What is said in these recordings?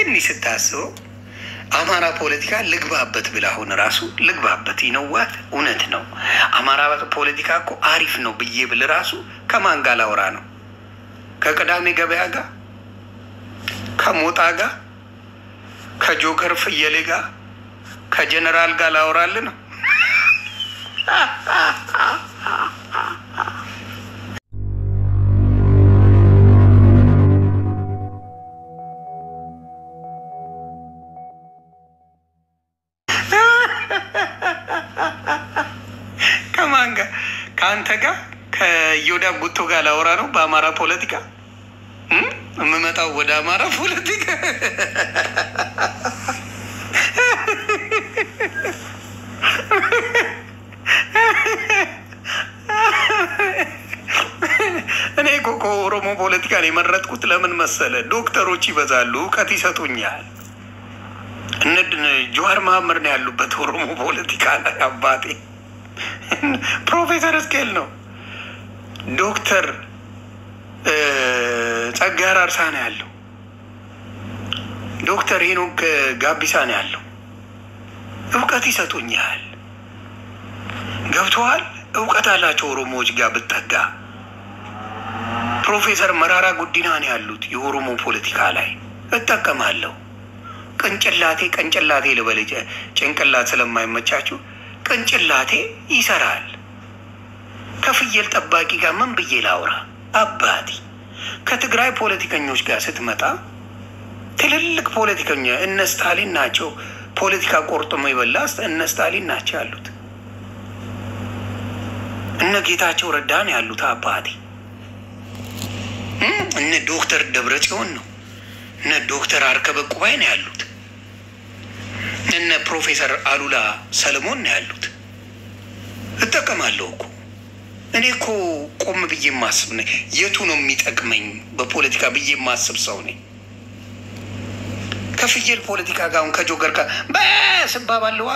ትንሽ ስታስበው አማራ ፖለቲካ ልግባበት ብላ ሆነ ራሱ ልግባበት ይነዋት እውነት ነው። አማራ ፖለቲካ እኮ አሪፍ ነው ብዬ ብል ራሱ ከማን ጋር ላውራ ነው? ከቅዳሜ ገበያ ጋር፣ ከሞጣ ጋር፣ ከጆከር ፍየሌ ጋር፣ ከጀነራል ጋር ላውራል ነው? ከማን ጋር? ከአንተ ጋር ከዮዳ ጉቶ ጋር ላውራ ነው በአማራ ፖለቲካ የምመጣው ወደ አማራ ፖለቲካ። እኔ እኮ ኦሮሞ ፖለቲካ ነው የመረጥኩት። ለምን መሰለ? ዶክተሮች ይበዛሉ፣ እውቀት ይሰጡኛል። እነ ጆዋር መሀመድ ነው ያሉበት ኦሮሞ ፖለቲካ ላይ። አባቴ ፕሮፌሰር እስኬል ነው፣ ዶክተር ጸጋዬ አራርሳ ነው ያለው፣ ዶክተር ሄኖክ ጋቢሳ ነው ያለው። እውቀት ይሰጡኛል። ገብተዋል። እውቀት አላቸው ኦሮሞዎች ጋር ብጠጋ። ፕሮፌሰር መራራ ጉዲና ነው ያሉት የኦሮሞ ፖለቲካ ላይ። እጠቀማለሁ። ቅንጭላቴ ልበል፣ ጭንቅላት ስለማይመቻችሁ ቅንጭላቴ ይሰራል። ከፍየል ጠባቂ ጋር ምን ብዬ ላውራ? አባቴ ከትግራይ ፖለቲከኞች ጋር ስትመጣ ትልልቅ ፖለቲከኛ እነ ስታሊን ናቸው። ፖለቲካ ቆርጥሞ ይበላ እነ ስታሊን ናቸው ያሉት። እነ ጌታቸው ረዳ ነው ያሉት። አባቴ እነ ዶክተር ደብረጽዮን ነው፣ እነ ዶክተር አርከበ ቁባይ ነው ያሉት፣ እነ ፕሮፌሰር አሉላ ሰለሞን ነው ያሉት። እጠቀማለሁ እኮ እኔ እኮ ቆም ብዬ ማስብ ነኝ። የቱ ነው የሚጠቅመኝ በፖለቲካ ብዬ ማስብ ሰው ነኝ። ከፍየል ፖለቲካ ጋር አሁን ከጆከር ጋር ስባባለሁ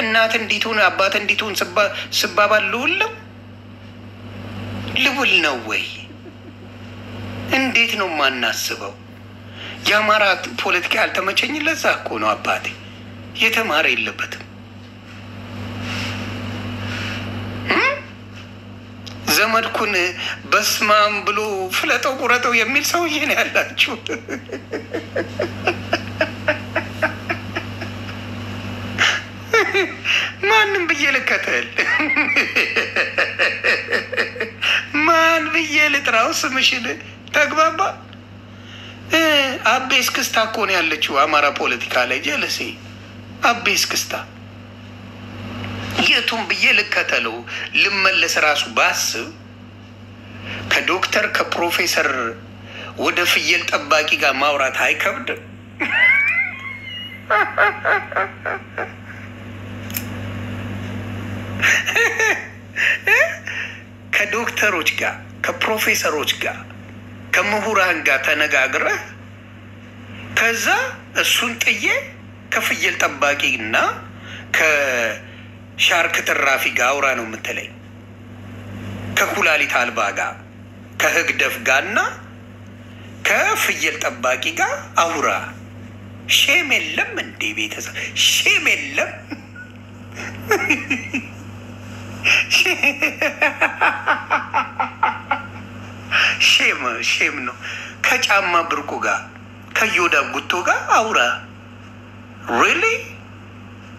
እናት እንዲቱን አባት እንዲቱን ስባባለሁ ልውል ነው ወይ? እንዴት ነው ማናስበው? የአማራ ፖለቲካ ያልተመቸኝ ለዛ እኮ ነው አባቴ። የተማረ የለበትም። ዘመድኩን በስማም ብሎ ፍለጠው ቁረጠው የሚል ሰውዬ ነው ያላችሁ። ማንም ብዬ ልከተል? ማን ብዬ ልጥራው? ስምሽን ተግባባ። አቤ እስክስታ እኮ ነው ያለችው አማራ ፖለቲካ ላይ። ጀለሴ አቤ እስክስታ የቱም ብዬ ልከተለው? ልመለስ ራሱ ባስብ ከዶክተር ከፕሮፌሰር ወደ ፍየል ጠባቂ ጋር ማውራት አይከብድም? ከዶክተሮች ጋር ከፕሮፌሰሮች ጋር ከምሁራን ጋር ተነጋግረህ ከዛ እሱን ጥዬ ከፍየል ጠባቂ እና ከሻርክ ትራፊ ጋር አውራ ነው የምትለኝ? ከኩላሊት አልባ ጋር ከህግደፍ ጋርና ከፍየል ጠባቂ ጋር አውራ። ሼም የለም እንዴ ቤተሰብ? ሼም የለም? ሼም ነው። ከጫማ ብርቁ ጋር ከዮዳ ጉቶ ጋር አውራ። ሪሊ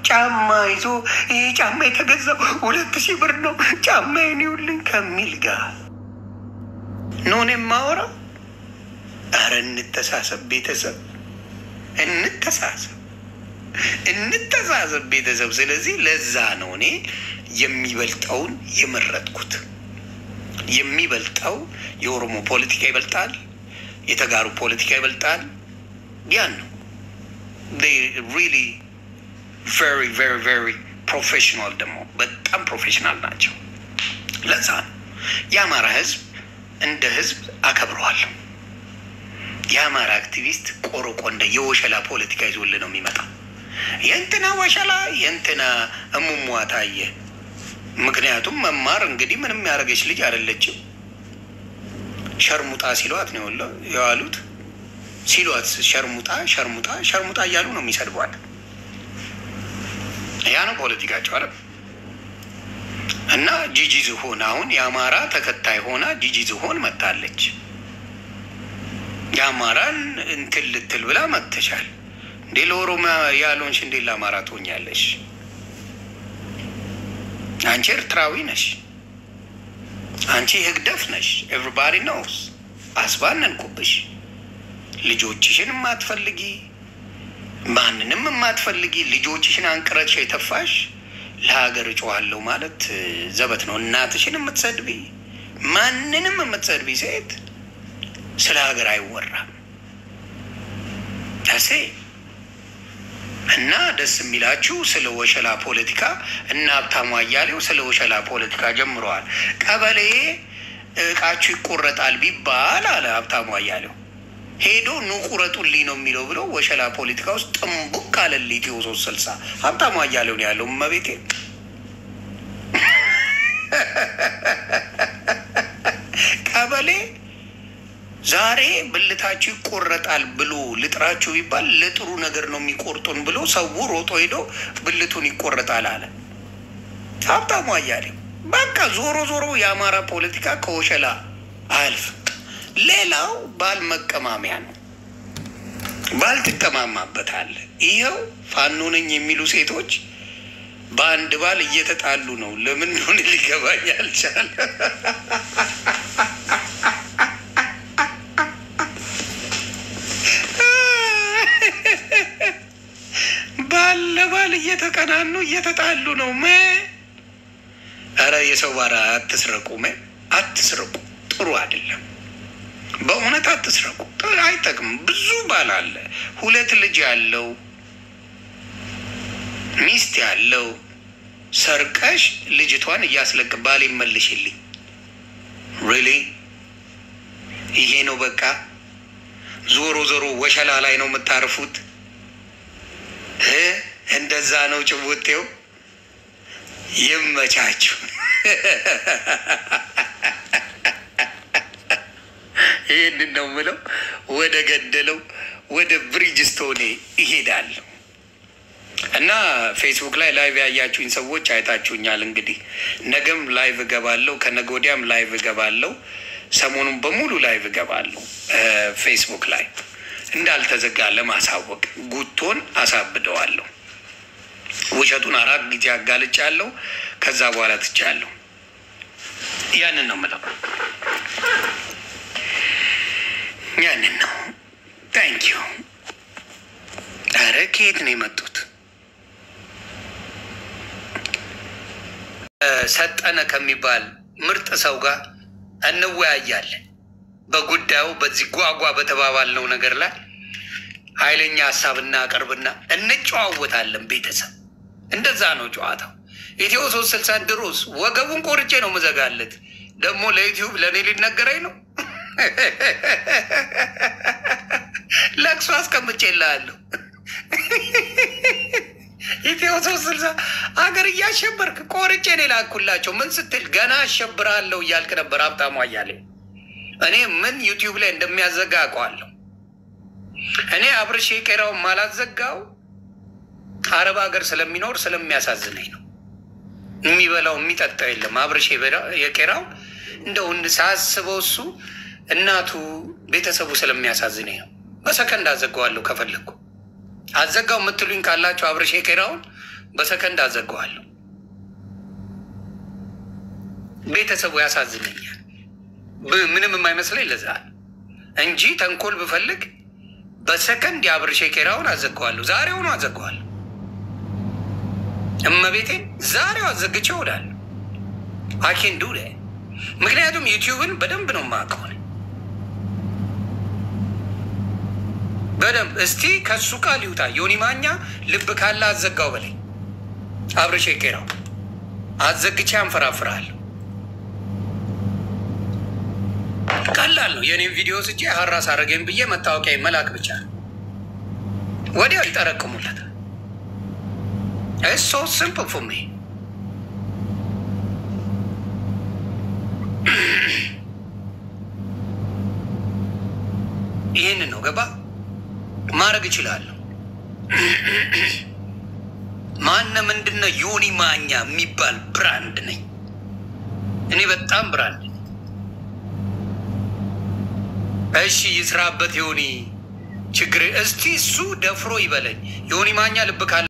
ጫማ ይዞ ይሄ ጫማ የተገዛው 2000 ብር ነው ጫማ ይውልኝ ከሚል ጋር ኖን የማወራ። አረ እንተሳሰብ ቤተሰብ፣ እንተሳሰብ ቤተሰብ። ስለዚህ ለዛ ነው እኔ የሚበልጠውን የመረጥኩት። የሚበልጠው የኦሮሞ ፖለቲካ ይበልጣል፣ የተጋሩ ፖለቲካ ይበልጣል። ያን ነው ሪሊ very very very professional። ደግሞ በጣም ፕሮፌሽናል ናቸው። ለዛ ነው የአማራ ህዝብ እንደ ህዝብ አከብረዋለሁ። የአማራ አክቲቪስት ቆርቆ እንደ የወሸላ ፖለቲካ ይዞልህ ነው የሚመጣው። የእንትና ወሸላ የእንትና እሙሟታየ። ምክንያቱም መማር እንግዲህ ምንም ያደረገች ልጅ አይደለችም። ሸርሙጣ ሲሏት ነው የዋሉት። ሲሏት ሸርሙጣ ሸርሙጣ ሸርሙጣ እያሉ ነው የሚሰድቧት። ያ ነው ፖለቲካቸው አይደል? እና ጂጂ ዝሆን አሁን የአማራ ተከታይ ሆና ጂጂ ዝሆን መጣለች። የአማራን እንትን ልትል ብላ መጥተሻል እንዴ? ለኦሮሚያ ያልሆንሽ እንዴ ለአማራ ትሆኛለሽ? አንቺ ኤርትራዊ ነሽ፣ አንቺ ህግደፍ ነሽ። ኤቭሪባዲ ኖውስ። አስባነንኩብሽ። ልጆችሽን የማትፈልጊ ማንንም የማትፈልጊ ልጆችሽን አንቅረሽ የተፋሽ ለሀገር እጮሃለሁ ማለት ዘበት ነው። እናትሽን የምትሰድቢ ማንንም የምትሰድቢ ሴት ስለ ሀገር አይወራም። ታሴ እና ደስ የሚላችሁ ስለ ወሸላ ፖለቲካ እና ሀብታሙ አያሌው ስለ ወሸላ ፖለቲካ ጀምረዋል። ቀበሌ እቃችሁ ይቆረጣል ቢባል አለ ሀብታሙ አያሌው ሄዶ ኑ ቁረጡልኝ ነው የሚለው ብሎ ወሸላ ፖለቲካ ውስጥ ጥንቡቅ አለልኝ። ኢትዮ 360 ሀብታሙ አያሌው ነው ያለው። መቤቴ ቀበሌ ዛሬ ብልታችሁ ይቆረጣል ብሎ ልጥራችሁ ቢባል ለጥሩ ነገር ነው የሚቆርጡን ብሎ ሰው ሮጦ ሄዶ ብልቱን ይቆረጣል አለ ሀብታሙ አያሌው። በቃ ዞሮ ዞሮ የአማራ ፖለቲካ ከወሸላ አልፍ። ሌላው ባል መቀማሚያ ነው። ባል ትቀማማበታል። ይኸው ፋኖ ነኝ የሚሉ ሴቶች በአንድ ባል እየተጣሉ ነው። ለምን ሆነ ሊገባኝ አልቻለ። ባል ለባል እየተቀናኑ እየተጣሉ ነው። ኧረ የሰው ባራ አትስረቁ፣ አትስረቁ። ጥሩ አይደለም። በእውነት አትስረቁ፣ አይጠቅም። ብዙ ባል አለ፣ 2 ልጅ ያለው ሚስት ያለው ሰርቀሽ ልጅቷን እያስለቅ ባል ይመልሽልኝ። ሪሊ ይሄ ነው በቃ። ዞሮ ዞሮ ወሸላ ላይ ነው የምታርፉት። እንደዛ ነው ጭውቴው። ይመቻችሁ። ይህንን ነው ምለው። ወደ ገደለው ወደ ብሪጅስቶኔ ይሄዳለሁ እና ፌስቡክ ላይ ላይቭ ያያችሁኝ ሰዎች አይታችሁኛል። እንግዲህ ነገም ላይቭ እገባለሁ፣ ከነገ ወዲያም ላይቭ እገባለሁ፣ ሰሞኑን በሙሉ ላይቭ እገባለሁ። ፌስቡክ ላይ እንዳልተዘጋ ለማሳወቅ ጉቶን አሳብደዋለሁ። ውሸቱን 4 ጊዜ አጋልጫለሁ። ከዛ በኋላ ትቻለሁ። ያንን ነው ምለው። ያንን ነው። ታንኪዩ። ኧረ ከየት ነው የመጡት? ሰጠነ ከሚባል ምርጥ ሰው ጋር እንወያያለን በጉዳዩ። በዚህ ጓጓ በተባባልነው ነገር ላይ ኃይለኛ ሀሳብ እናቀርብና እንጨዋወታለን። ቤተሰብ እንደዛ ነው ጨዋታው። ኢትዮ 360 ድሮስ ወገቡን ቆርጬ ነው መዘጋለት። ደግሞ ለዩቲዩብ ለእኔ ሊነገረኝ ነው። ለቅሶ አስቀምጬልሃለሁ። ኢትዮ 360 አገር እያሸበርክ ቆርጬ ነው ላኩላቸው። ምን ስትል ገና አሸብራለሁ እያልክ ነበር ሀብታሙ አያሌው። እኔ ምን ዩቲዩብ ላይ እንደሚያዘጋ አውቀዋለሁ። እኔ አብርሽ የቄራውን ማላዘጋው አረብ ሀገር ስለሚኖር ስለሚያሳዝነኝ ነው። የሚበላው የሚጠጣው የለም። አብርሽ የቄራው እንደው ሳስበው እሱ እናቱ ቤተሰቡ ስለሚያሳዝነኝ ነው። በሰከንድ አዘጋዋለሁ። ከፈለግኩ አዘጋው የምትሉኝ ካላቸው አብርሽ የቄራውን በሰከንድ አዘጋዋለሁ። ቤተሰቡ ያሳዝነኛል። ምንም የማይመስለኝ ለዛ እንጂ ተንኮል ብፈልግ በሰከንድ የአብርሽ የቄራውን አዘጋዋለሁ። ዛሬውኑ አዘጋዋለሁ። እመቤቴን ዛሬው አዘግቼ እውላለሁ። አኬን ዱ ላይ ምክንያቱም ዩቲዩብን በደንብ ነው የማውቀው በደንብ። እስቲ ከሱ ቃል ይውጣ። ዮኒ ማኛ ልብ ካለ አዘጋው በላይ አብርሽ የቄራው አዘግቼ አንፈራፍራለሁ። ቀላል ነው። የኔም ቪዲዮ ስጄ ሀራስ አረገኝ ብዬ መታወቂያ መላክ ብቻ ወዲያው ይጠረቅሙለታል። It's so simple for me. ይህንን ነው ገባ ማድረግ እችላለሁ። ማነ ምንድነው ዮኒ ማኛ የሚባል ብራንድ ነኝ እኔ በጣም ብራንድ። እሺ ይስራበት ዮኒ ችግር እስቲ እሱ ደፍሮ ይበለኝ። ዮኒ ማኛ ልብ ካለ